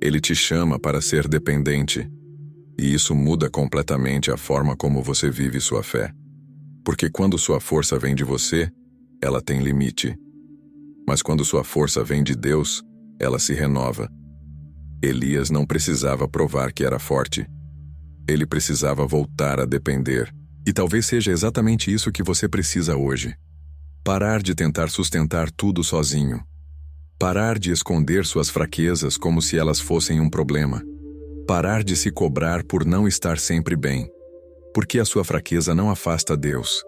Ele te chama para ser dependente. E isso muda completamente a forma como você vive sua fé. Porque quando sua força vem de você, ela tem limite. Mas quando sua força vem de Deus, ela se renova. Elias não precisava provar que era forte. Ele precisava voltar a depender. E talvez seja exatamente isso que você precisa hoje. Parar de tentar sustentar tudo sozinho. Parar de esconder suas fraquezas como se elas fossem um problema. Parar de se cobrar por não estar sempre bem. Porque a sua fraqueza não afasta Deus.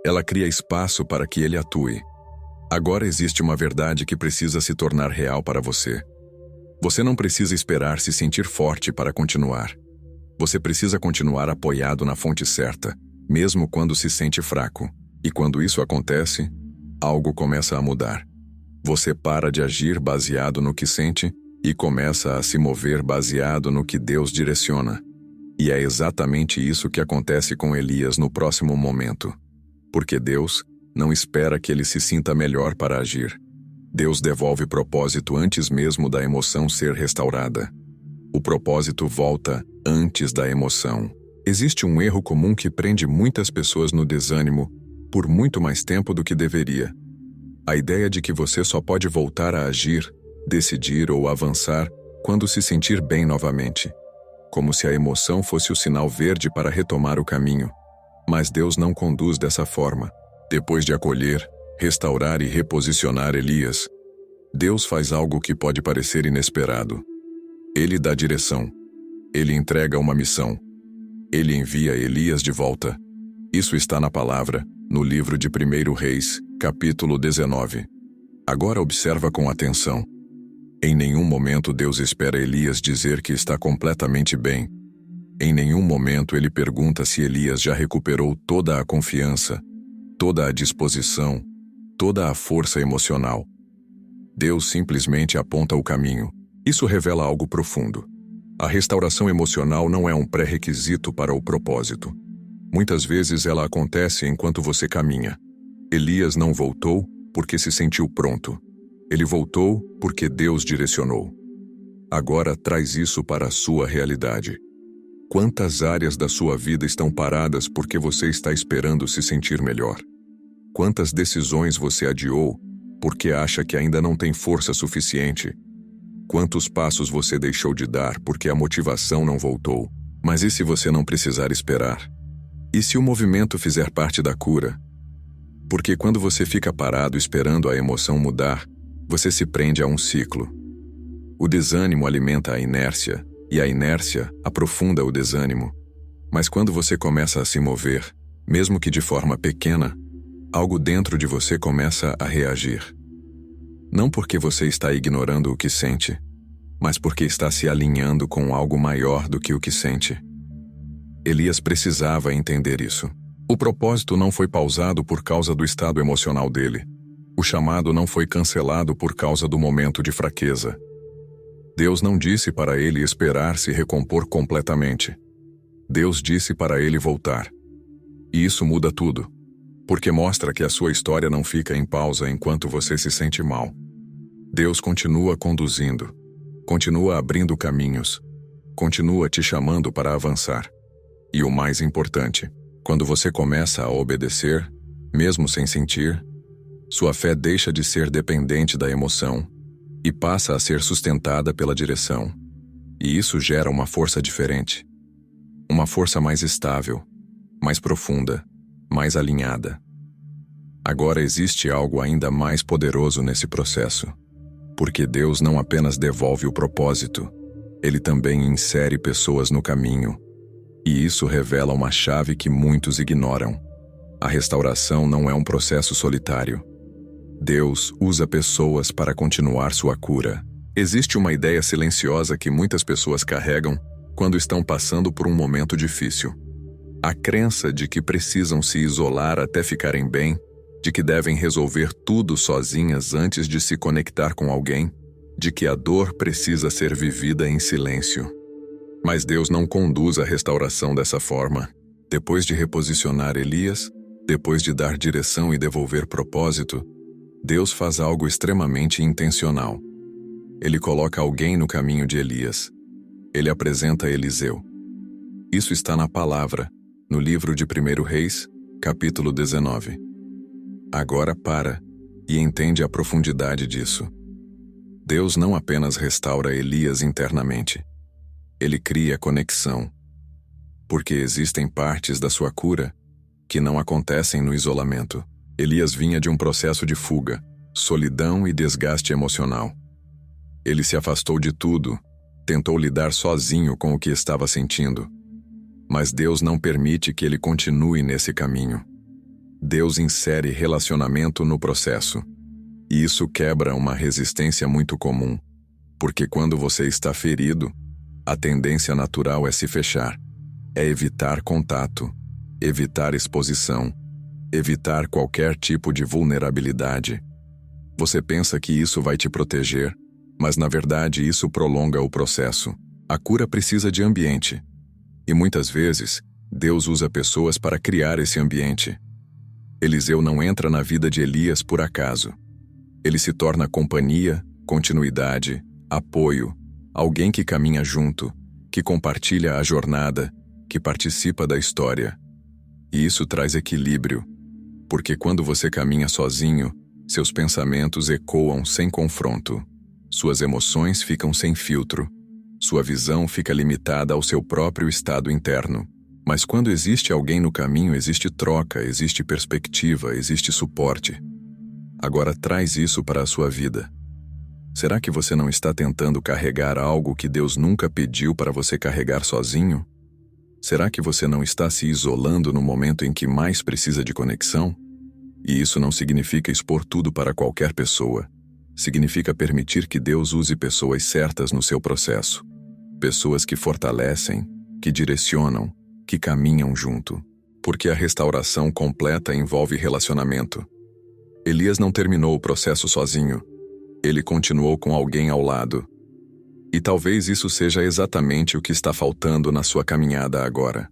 Ela cria espaço para que Ele atue. Agora existe uma verdade que precisa se tornar real para você. Você não precisa esperar se sentir forte para continuar. Você precisa continuar apoiado na fonte certa, mesmo quando se sente fraco. E quando isso acontece, algo começa a mudar. Você para de agir baseado no que sente e começa a se mover baseado no que Deus direciona. E é exatamente isso que acontece com Elias no próximo momento. Porque Deus não espera que ele se sinta melhor para agir. Deus devolve propósito antes mesmo da emoção ser restaurada. O propósito volta antes da emoção. Existe um erro comum que prende muitas pessoas no desânimo por muito mais tempo do que deveria. A ideia de que você só pode voltar a agir, decidir ou avançar quando se sentir bem novamente. Como se a emoção fosse o sinal verde para retomar o caminho. Mas Deus não conduz dessa forma. Depois de acolher, restaurar e reposicionar Elias, Deus faz algo que pode parecer inesperado. Ele dá direção. Ele entrega uma missão. Ele envia Elias de volta. Isso está na palavra, no livro de 1 Reis, capítulo 19. Agora observa com atenção. Em nenhum momento Deus espera Elias dizer que está completamente bem. Em nenhum momento ele pergunta se Elias já recuperou toda a confiança, toda a disposição, toda a força emocional. Deus simplesmente aponta o caminho. Isso revela algo profundo. A restauração emocional não é um pré-requisito para o propósito. Muitas vezes ela acontece enquanto você caminha. Elias não voltou porque se sentiu pronto. Ele voltou porque Deus direcionou. Agora traz isso para a sua realidade. Quantas áreas da sua vida estão paradas porque você está esperando se sentir melhor? Quantas decisões você adiou porque acha que ainda não tem força suficiente? Quantos passos você deixou de dar porque a motivação não voltou? Mas e se você não precisar esperar? E se o movimento fizer parte da cura? Porque quando você fica parado esperando a emoção mudar, você se prende a um ciclo. O desânimo alimenta a inércia, e a inércia aprofunda o desânimo. Mas quando você começa a se mover, mesmo que de forma pequena, algo dentro de você começa a reagir. Não porque você está ignorando o que sente, mas porque está se alinhando com algo maior do que o que sente. Elias precisava entender isso. O propósito não foi pausado por causa do estado emocional dele. O chamado não foi cancelado por causa do momento de fraqueza. Deus não disse para ele esperar se recompor completamente. Deus disse para ele voltar. E isso muda tudo, porque mostra que a sua história não fica em pausa enquanto você se sente mal. Deus continua conduzindo, continua abrindo caminhos, continua te chamando para avançar. E o mais importante, quando você começa a obedecer, mesmo sem sentir, sua fé deixa de ser dependente da emoção e passa a ser sustentada pela direção. E isso gera uma força diferente. Uma força mais estável, mais profunda, mais alinhada. Agora existe algo ainda mais poderoso nesse processo. Porque Deus não apenas devolve o propósito, Ele também insere pessoas no caminho. E isso revela uma chave que muitos ignoram. A restauração não é um processo solitário. Deus usa pessoas para continuar sua cura. Existe uma ideia silenciosa que muitas pessoas carregam quando estão passando por um momento difícil. A crença de que precisam se isolar até ficarem bem, de que devem resolver tudo sozinhas antes de se conectar com alguém, de que a dor precisa ser vivida em silêncio. Mas Deus não conduz a restauração dessa forma. Depois de reposicionar Elias, depois de dar direção e devolver propósito, Deus faz algo extremamente intencional. Ele coloca alguém no caminho de Elias. Ele apresenta Eliseu. Isso está na palavra, no livro de 1 Reis, capítulo 19. Agora para e entende a profundidade disso. Deus não apenas restaura Elias internamente. Ele cria conexão. Porque existem partes da sua cura que não acontecem no isolamento. Elias vinha de um processo de fuga, solidão e desgaste emocional. Ele se afastou de tudo, tentou lidar sozinho com o que estava sentindo. Mas Deus não permite que ele continue nesse caminho. Deus insere relacionamento no processo. E isso quebra uma resistência muito comum, porque quando você está ferido, a tendência natural é se fechar. é evitar contato, evitar exposição, evitar qualquer tipo de vulnerabilidade. Você pensa que isso vai te proteger, mas na verdade isso prolonga o processo. A cura precisa de ambiente. E muitas vezes, Deus usa pessoas para criar esse ambiente. Eliseu não entra na vida de Elias por acaso. Ele se torna companhia, continuidade, apoio, alguém que caminha junto, que compartilha a jornada, que participa da história. E isso traz equilíbrio, porque quando você caminha sozinho, seus pensamentos ecoam sem confronto, suas emoções ficam sem filtro, sua visão fica limitada ao seu próprio estado interno. Mas quando existe alguém no caminho, existe troca, existe perspectiva, existe suporte. Agora traz isso para a sua vida. Será que você não está tentando carregar algo que Deus nunca pediu para você carregar sozinho? Será que você não está se isolando no momento em que mais precisa de conexão? E isso não significa expor tudo para qualquer pessoa. Significa permitir que Deus use pessoas certas no seu processo. Pessoas que fortalecem, que direcionam, que caminham junto. Porque a restauração completa envolve relacionamento. Elias não terminou o processo sozinho. Ele continuou com alguém ao lado. E talvez isso seja exatamente o que está faltando na sua caminhada agora.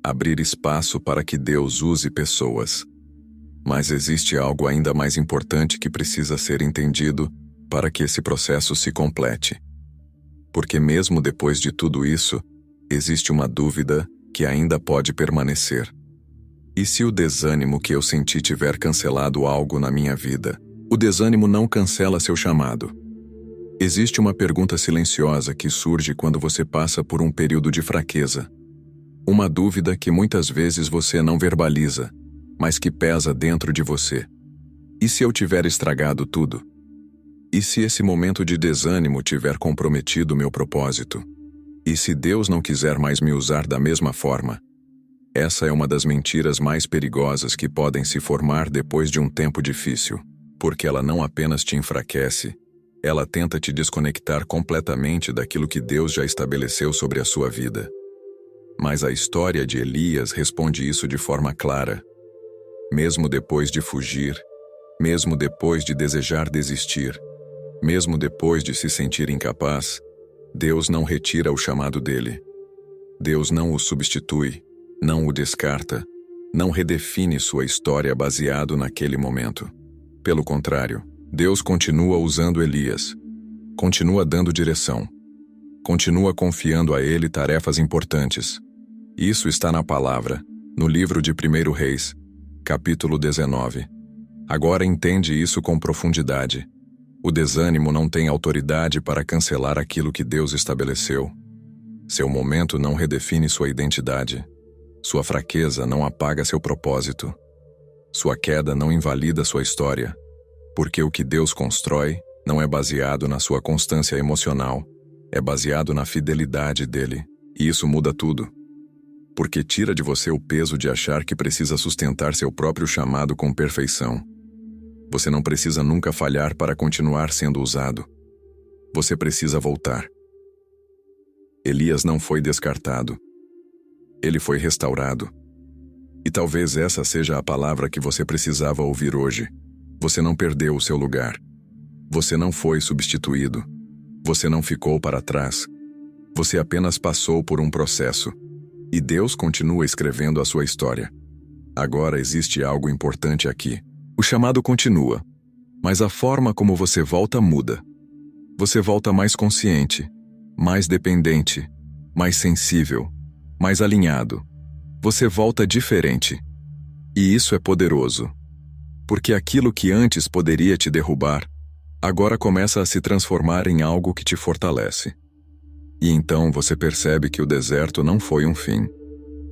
Abrir espaço para que Deus use pessoas. Mas existe algo ainda mais importante que precisa ser entendido para que esse processo se complete. Porque mesmo depois de tudo isso, existe uma dúvida que ainda pode permanecer. E se o desânimo que eu senti tiver cancelado algo na minha vida? O desânimo não cancela seu chamado. Existe uma pergunta silenciosa que surge quando você passa por um período de fraqueza. Uma dúvida que muitas vezes você não verbaliza, mas que pesa dentro de você. E se eu tiver estragado tudo? E se esse momento de desânimo tiver comprometido meu propósito? E se Deus não quiser mais me usar da mesma forma? Essa é uma das mentiras mais perigosas que podem se formar depois de um tempo difícil, porque ela não apenas te enfraquece, ela tenta te desconectar completamente daquilo que Deus já estabeleceu sobre a sua vida. Mas a história de Elias responde isso de forma clara. Mesmo depois de fugir, mesmo depois de desejar desistir, mesmo depois de se sentir incapaz, Deus não retira o chamado dele. Deus não o substitui, não o descarta, não redefine sua história baseado naquele momento. Pelo contrário, Deus continua usando Elias, continua dando direção, continua confiando a ele tarefas importantes. Isso está na palavra, no livro de 1 Reis, capítulo 19. Agora entende isso com profundidade. O desânimo não tem autoridade para cancelar aquilo que Deus estabeleceu. Seu momento não redefine sua identidade. Sua fraqueza não apaga seu propósito. Sua queda não invalida sua história. Porque o que Deus constrói não é baseado na sua constância emocional, é baseado na fidelidade dele. E isso muda tudo. Porque tira de você o peso de achar que precisa sustentar seu próprio chamado com perfeição. Você não precisa nunca falhar para continuar sendo usado. Você precisa voltar. Elias não foi descartado. Ele foi restaurado. E talvez essa seja a palavra que você precisava ouvir hoje. Você não perdeu o seu lugar. Você não foi substituído. Você não ficou para trás. Você apenas passou por um processo. E Deus continua escrevendo a sua história. Agora existe algo importante aqui. O chamado continua, mas a forma como você volta muda. Você volta mais consciente, mais dependente, mais sensível, mais alinhado. Você volta diferente. E isso é poderoso. Porque aquilo que antes poderia te derrubar, agora começa a se transformar em algo que te fortalece. E então você percebe que o deserto não foi um fim.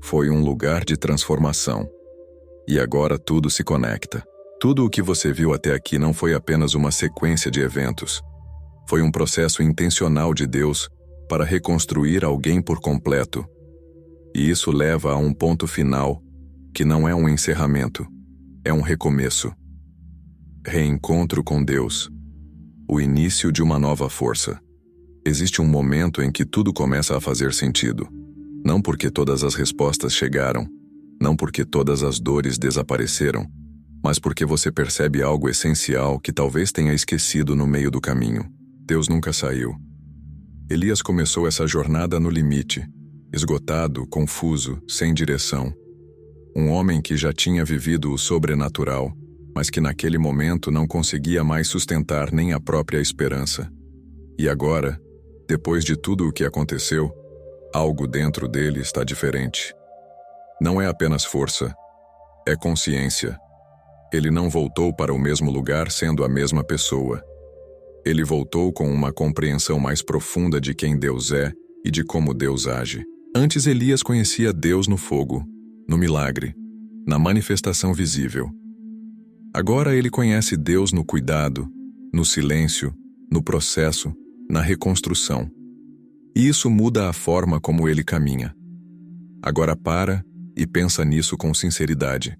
Foi um lugar de transformação. E agora tudo se conecta. Tudo o que você viu até aqui não foi apenas uma sequência de eventos. Foi um processo intencional de Deus para reconstruir alguém por completo. E isso leva a um ponto final, que não é um encerramento, é um recomeço. Reencontro com Deus. O início de uma nova força. Existe um momento em que tudo começa a fazer sentido. Não porque todas as respostas chegaram, não porque todas as dores desapareceram, mas porque você percebe algo essencial que talvez tenha esquecido no meio do caminho. Deus nunca saiu. Elias começou essa jornada no limite, esgotado, confuso, sem direção. Um homem que já tinha vivido o sobrenatural, mas que naquele momento não conseguia mais sustentar nem a própria esperança. E agora, depois de tudo o que aconteceu, algo dentro dele está diferente. Não é apenas força, é consciência. Ele não voltou para o mesmo lugar sendo a mesma pessoa. Ele voltou com uma compreensão mais profunda de quem Deus é e de como Deus age. Antes Elias conhecia Deus no fogo, no milagre, na manifestação visível. Agora ele conhece Deus no cuidado, no silêncio, no processo, na reconstrução. E isso muda a forma como ele caminha. Agora para e pensa nisso com sinceridade.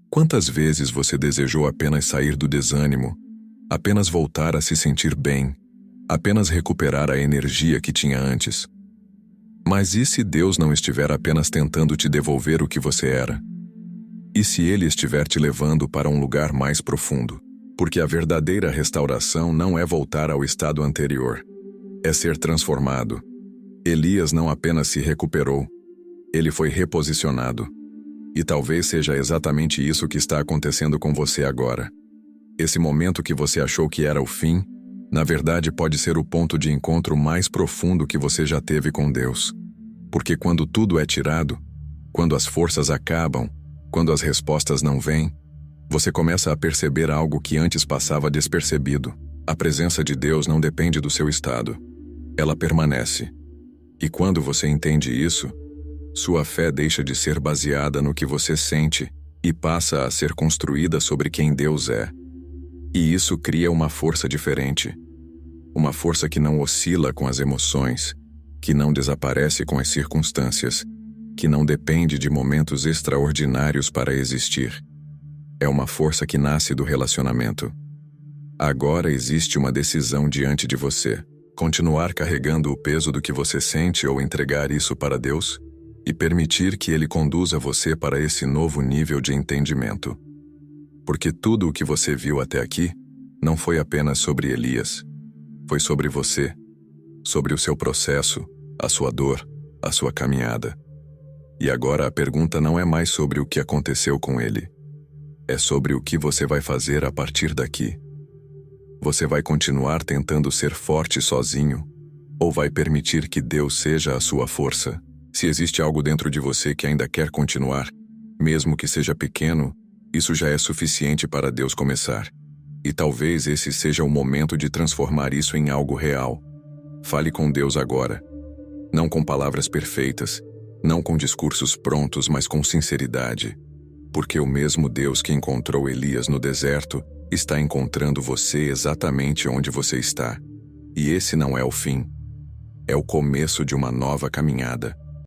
Quantas vezes você desejou apenas sair do desânimo, apenas voltar a se sentir bem, apenas recuperar a energia que tinha antes? Mas e se Deus não estiver apenas tentando te devolver o que você era? E se Ele estiver te levando para um lugar mais profundo? Porque a verdadeira restauração não é voltar ao estado anterior, é ser transformado. Elias não apenas se recuperou, ele foi reposicionado. E talvez seja exatamente isso que está acontecendo com você agora. Esse momento que você achou que era o fim, na verdade pode ser o ponto de encontro mais profundo que você já teve com Deus. Porque quando tudo é tirado, quando as forças acabam, quando as respostas não vêm, você começa a perceber algo que antes passava despercebido. A presença de Deus não depende do seu estado. Ela permanece. E quando você entende isso, sua fé deixa de ser baseada no que você sente e passa a ser construída sobre quem Deus é. E isso cria uma força diferente. Uma força que não oscila com as emoções, que não desaparece com as circunstâncias, que não depende de momentos extraordinários para existir. É uma força que nasce do relacionamento. Agora existe uma decisão diante de você: continuar carregando o peso do que você sente ou entregar isso para Deus e permitir que Ele conduza você para esse novo nível de entendimento. Porque tudo o que você viu até aqui não foi apenas sobre Elias. Foi sobre você, sobre o seu processo, a sua dor, a sua caminhada. E agora a pergunta não é mais sobre o que aconteceu com ele. É sobre o que você vai fazer a partir daqui. Você vai continuar tentando ser forte sozinho, ou vai permitir que Deus seja a sua força? Se existe algo dentro de você que ainda quer continuar, mesmo que seja pequeno, isso já é suficiente para Deus começar. E talvez esse seja o momento de transformar isso em algo real. Fale com Deus agora. Não com palavras perfeitas, não com discursos prontos, mas com sinceridade. Porque o mesmo Deus que encontrou Elias no deserto está encontrando você exatamente onde você está. E esse não é o fim. É o começo de uma nova caminhada.